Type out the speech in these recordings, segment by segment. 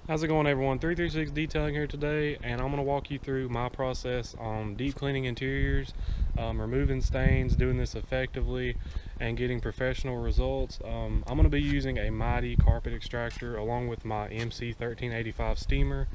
How's it going, everyone? 336 Detailing here today, and I'm going to walk you through my process on deep cleaning interiors, removing stains, doing this effectively, and getting professional results. I'm going to be using a Mighty carpet extractor along with my MC 1385 steamer.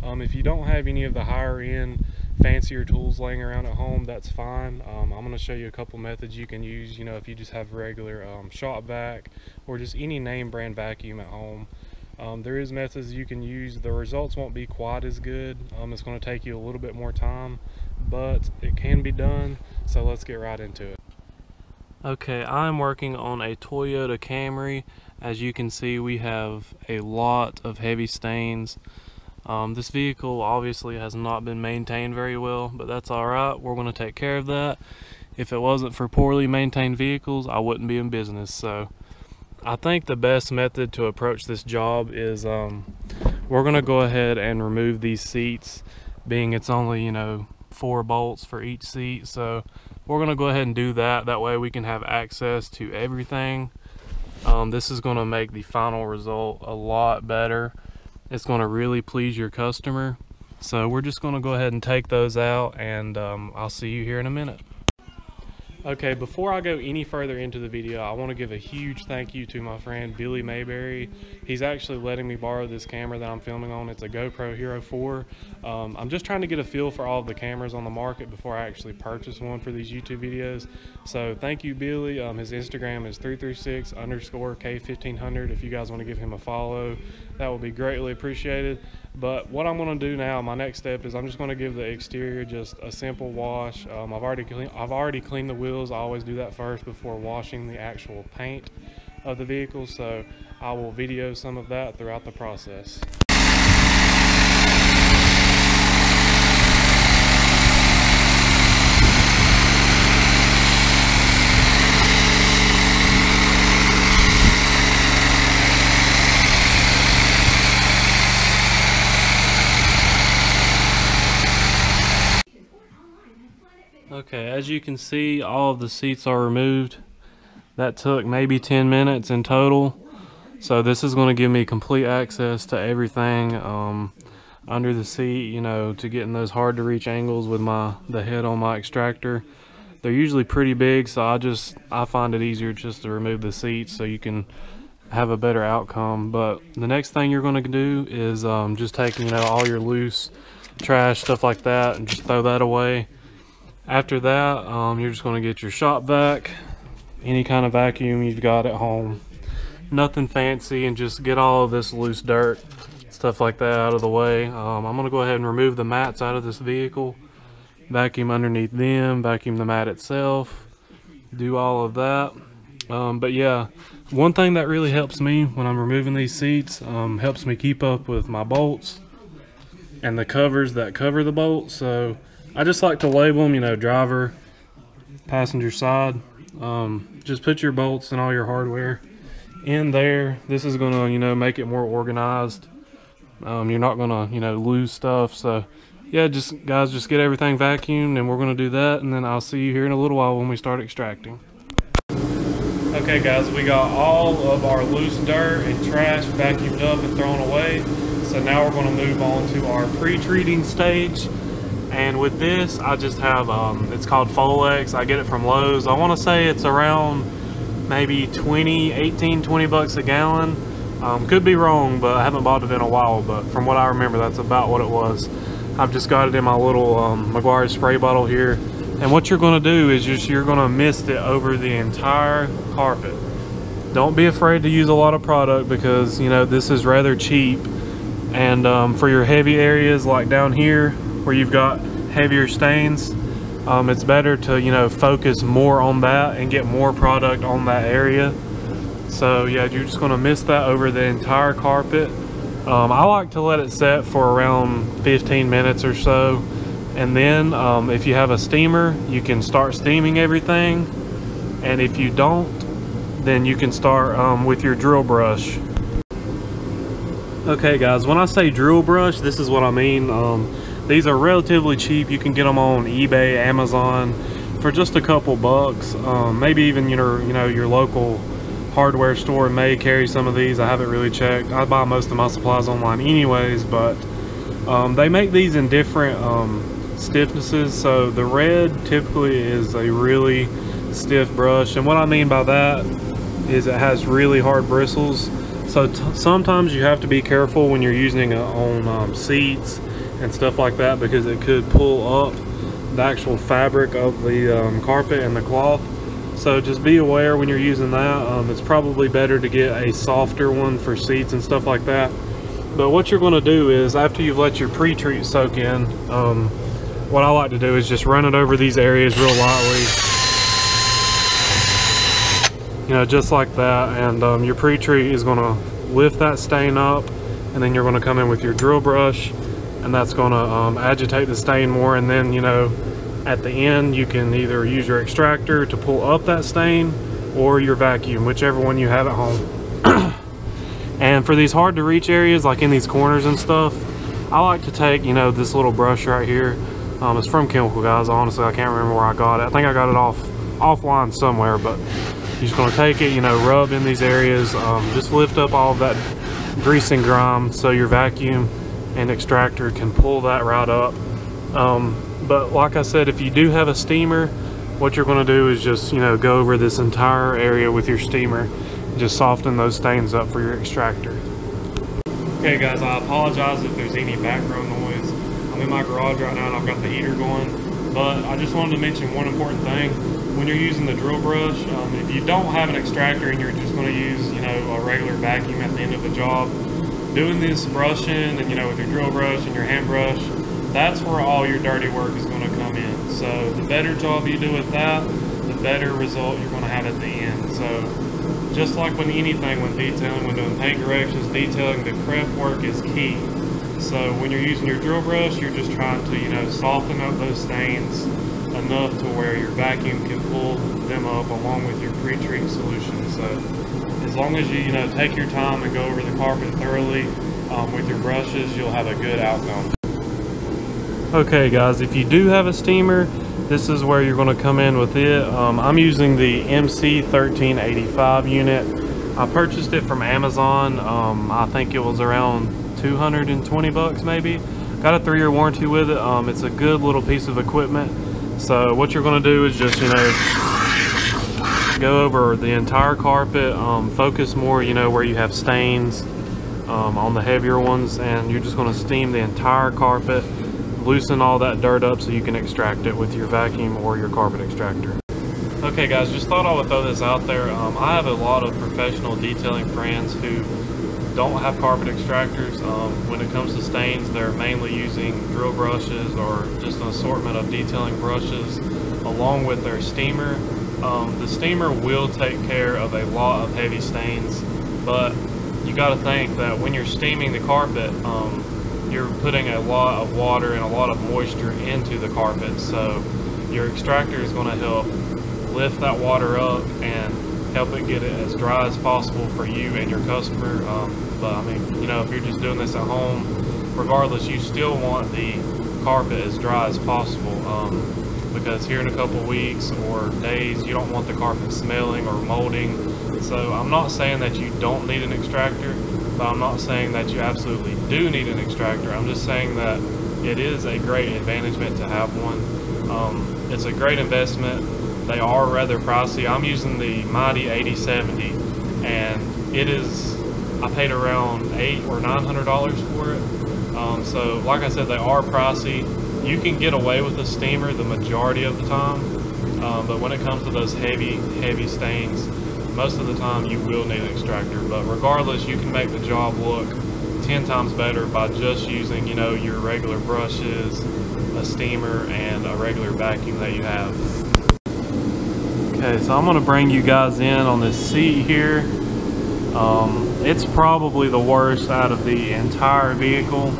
If you don't have any of the higher end fancier tools laying around at home, that's fine. I'm going to show you a couple methods you can use, if you just have regular shop vac or just any name brand vacuum at home. There is methods you can use. The results won't be quite as good. It's going to take you a little bit more time, but it can be done. So let's get right into it. Okay, I'm working on a Toyota Camry. As you can see, we have a lot of heavy stains. This vehicle obviously has not been maintained very well, but that's alright. We're going to take care of that. If it wasn't for poorly maintained vehicles, I wouldn't be in business. So I think the best method to approach this job is we're going to go ahead and remove these seats, being it's only 4 bolts for each seat. So we're going to go ahead and do that. That way we can have access to everything. This is going to make the final result a lot better. It's going to really please your customer. So we're just going to go ahead and take those out, and I'll see you here in a minute. Okay, before I go any further into the video, I want to give a huge thank you to my friend Billy Mayberry. He's actually letting me borrow this camera that I'm filming on. It's a GoPro Hero 4. I'm just trying to get a feel for all of the cameras on the market before I actually purchase one for these YouTube videos. So thank you, Billy. His Instagram is 336_K1500. If you guys want to give him a follow, that would be greatly appreciated. But what I'm going to do now, my next step is I'm just going to give the exterior just a simple wash. I've already cleaned the wheels. I always do that first before washing the actual paint of the vehicle, so I will video some of that throughout the process. Okay, as you can see, all of the seats are removed. That took maybe 10 minutes in total. So this is going to give me complete access to everything under the seat, to get in those hard to reach angles with the head on my extractor. They're usually pretty big, so I find it easier just to remove the seats so you can have a better outcome. But the next thing you're going to do is just take all your loose trash, stuff like that, and just throw that away. After that, you're just going to get your shop vac, any kind of vacuum you've got at home, nothing fancy, and just get all of this loose dirt, stuff like that out of the way. I'm going to go ahead and remove the mats out of this vehicle, vacuum underneath them, vacuum the mat itself, do all of that. But yeah, one thing that really helps me when I'm removing these seats, helps me keep up with my bolts and the covers that cover the bolts. So I just like to label them, driver, passenger side. Just put your bolts and all your hardware in there. This is going to, make it more organized. You're not going to, lose stuff. So yeah, just get everything vacuumed, and we're going to do that. And then I'll see you here in a little while when we start extracting. Okay guys, we got all of our loose dirt and trash vacuumed up and thrown away. So now we're going to move on to our pre-treating stage. And with this, I just have, it's called Folex. I get it from Lowe's. I want to say it's around maybe 20 bucks a gallon. Could be wrong, but I haven't bought it in a while. But from what I remember, that's about what it was. I've just got it in my little Maguire spray bottle here. And what you're going to do is you're going to mist it over the entire carpet. Don't be afraid to use a lot of product because, this is rather cheap. And for your heavy areas like down here, where you've got heavier stains, it's better to focus more on that and get more product on that area. So yeah, you're just going to mist that over the entire carpet. I like to let it set for around 15 minutes or so, and then if you have a steamer, you can start steaming everything, and if you don't, then you can start with your drill brush. Okay guys, when I say drill brush, this is what I mean. These are relatively cheap. You can get them on eBay, Amazon for just a couple bucks. Maybe even your local hardware store may carry some of these. I haven't really checked. I buy most of my supplies online anyways, but they make these in different stiffnesses. So the red typically is a really stiff brush, and what I mean by that is it has really hard bristles. So sometimes you have to be careful when you're using it on seats and stuff like that, because it could pull up the actual fabric of the carpet and the cloth. So just be aware when you're using that. It's probably better to get a softer one for seats and stuff like that. But what you're going to do is, after you've let your pre-treat soak in, what I like to do is just run it over these areas real lightly, you know, just like that. And your pre-treat is going to lift that stain up, and then you're going to come in with your drill brush, and that's going to agitate the stain more. And then, you know, at the end you can either use your extractor to pull up that stain, or your vacuum, whichever one you have at home. And for these hard to reach areas, like in these corners and stuff, I like to take, you know, this little brush right here. It's from Chemical Guys. Honestly, I can't remember where I got it. I think I got it offline somewhere, but you're just going to take it, you know, rub in these areas, just lift up all of that grease and grime so your vacuum and extractor can pull that right up. But like I said, if you do have a steamer, what you're going to do is just, you know, go over this entire area with your steamer and just soften those stains up for your extractor. Okay guys, I apologize if there's any background noise. I'm in my garage right now and I've got the heater going, but I just wanted to mention one important thing. When you're using the drill brush, if you don't have an extractor and you're just going to use, you know, a regular vacuum at the end of the job, doing this brushing and, you know, with your drill brush and your hand brush, that's where all your dirty work is going to come in. So the better job you do with that, the better result you're going to have at the end. So just like when anything, when detailing, when doing paint corrections, detailing, the prep work is key. So when you're using your drill brush, you're just trying to, you know, soften up those stains enough to where your vacuum can pull them up along with your pre-treat solution. So as long as you know, take your time and go over the carpet thoroughly with your brushes, you'll have a good outcome. Okay guys, if you do have a steamer, this is where you're going to come in with it. I'm using the MC1385 unit. I purchased it from Amazon. I think it was around 220 bucks maybe. Got a 3-year warranty with it. It's a good little piece of equipment. So what you're going to do is just, you know, go over the entire carpet, focus more, you know, where you have stains on the heavier ones, and you're just going to steam the entire carpet, loosen all that dirt up so you can extract it with your vacuum or your carpet extractor. Okay guys, just thought I would throw this out there. I have a lot of professional detailing friends who don't have carpet extractors. When it comes to stains, they're mainly using drill brushes or just an assortment of detailing brushes along with their steamer. The steamer will take care of a lot of heavy stains, but you got to think that when you're steaming the carpet, you're putting a lot of water and a lot of moisture into the carpet. So your extractor is going to help lift that water up and help it get it as dry as possible for you and your customer. But I mean, you know, if you're just doing this at home, regardless, you still want the carpet as dry as possible, because here in a couple weeks or days, you don't want the carpet smelling or molding. So I'm not saying that you don't need an extractor, but I'm not saying that you absolutely do need an extractor. I'm just saying that it is a great advantagement to have one. It's a great investment. They are rather pricey. I'm using the Mighty 8070, and it is, I paid around $800 or $900 for it. So like I said, they are pricey. You can get away with a steamer the majority of the time, but when it comes to those heavy stains, most of the time you will need an extractor. But regardless, you can make the job look 10 times better by just using, you know, your regular brushes, a steamer, and a regular vacuum that you have. Okay, so I'm gonna bring you guys in on this seat here. It's probably the worst out of the entire vehicle.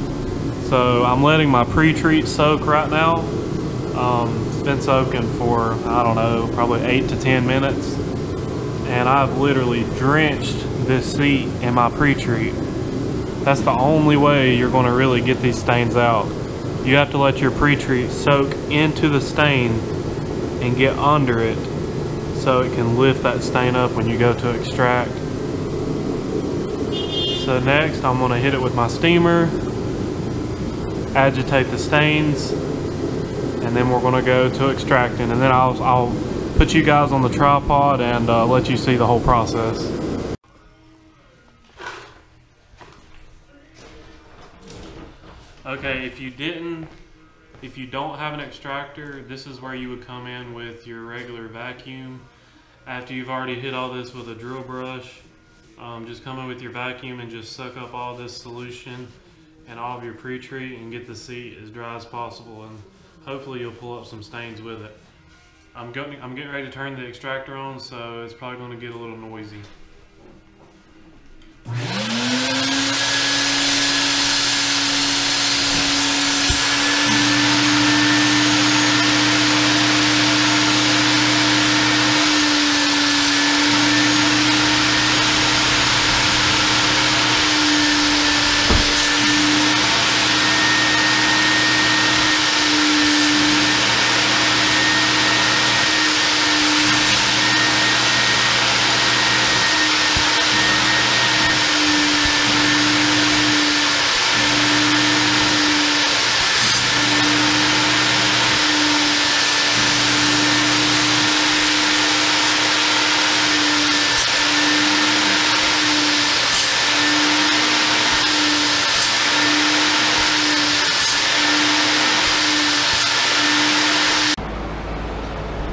So I'm letting my pre-treat soak right now. It's been soaking for, I don't know, probably 8 to 10 minutes. And I've literally drenched this seat in my pre-treat. That's the only way you're gonna really get these stains out. You have to let your pre-treat soak into the stain and get under it so it can lift that stain up when you go to extract. So next I'm going to hit it with my steamer, agitate the stains, and then we're going to go to extracting, and then I'll put you guys on the tripod and let you see the whole process. Okay, if you don't have an extractor, this is where you would come in with your regular vacuum. After you've already hit all this with a drill brush, just come in with your vacuum and just suck up all this solution and all of your pre-treat and get the seat as dry as possible, and hopefully you'll pull up some stains with it. I'm getting ready to turn the extractor on, so it's probably going to get a little noisy.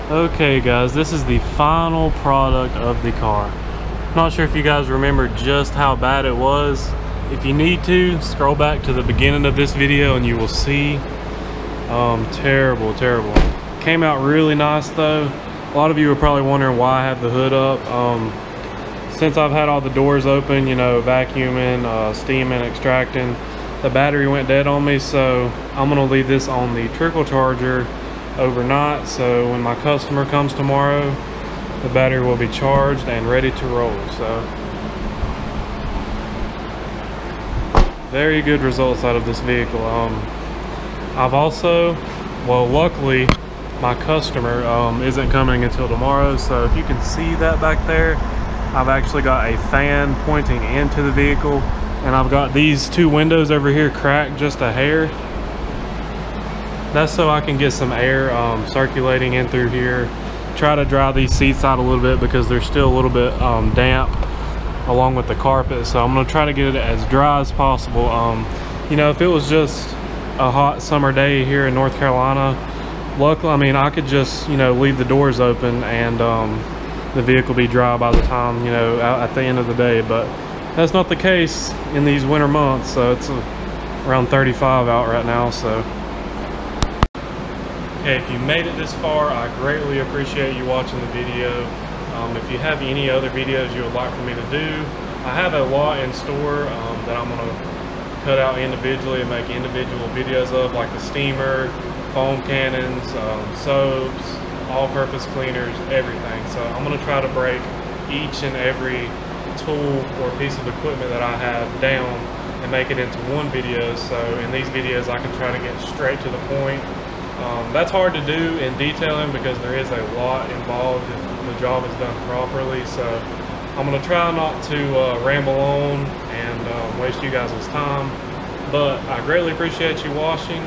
Okay guys, this is the final product of the car. Not sure if you guys remember just how bad it was. If you need to, scroll back to the beginning of this video and you will see. Terrible. Came out really nice though. A lot of you are probably wondering why I have the hood up. Since I've had all the doors open, you know, vacuuming, steaming, extracting, the battery went dead on me, so I'm gonna leave this on the trickle charger overnight, so when my customer comes tomorrow, the battery will be charged and ready to roll. So very good results out of this vehicle. I've also, well, luckily my customer isn't coming until tomorrow, so if you can see that back there, I've actually got a fan pointing into the vehicle, and I've got these two windows over here cracked just a hair. That's so I can get some air circulating in through here. Try to dry these seats out a little bit because they're still a little bit damp along with the carpet. So I'm gonna try to get it as dry as possible. You know, if it was just a hot summer day here in North Carolina, luckily, I mean, I could just, you know, leave the doors open and the vehicle be dry by the time, you know, at the end of the day. But that's not the case in these winter months. So it's around 35 out right now, so. Okay, if you made it this far, I greatly appreciate you watching the video. If you have any other videos you would like for me to do, I have a lot in store that I'm going to cut out individually and make individual videos of, like the steamer, foam cannons, soaps, all-purpose cleaners, everything. So I'm going to try to break each and every tool or piece of equipment that I have down and make it into one video. So in these videos I can try to get straight to the point. That's hard to do in detailing because there is a lot involved if the job is done properly. So I'm going to try not to ramble on and waste you guys' time. But I greatly appreciate you watching.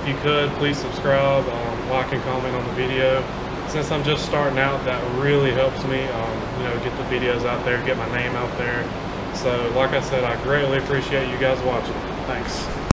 If you could, please subscribe, like and comment on the video. Since I'm just starting out, that really helps me, you know, get the videos out there, get my name out there. So like I said, I greatly appreciate you guys watching. Thanks.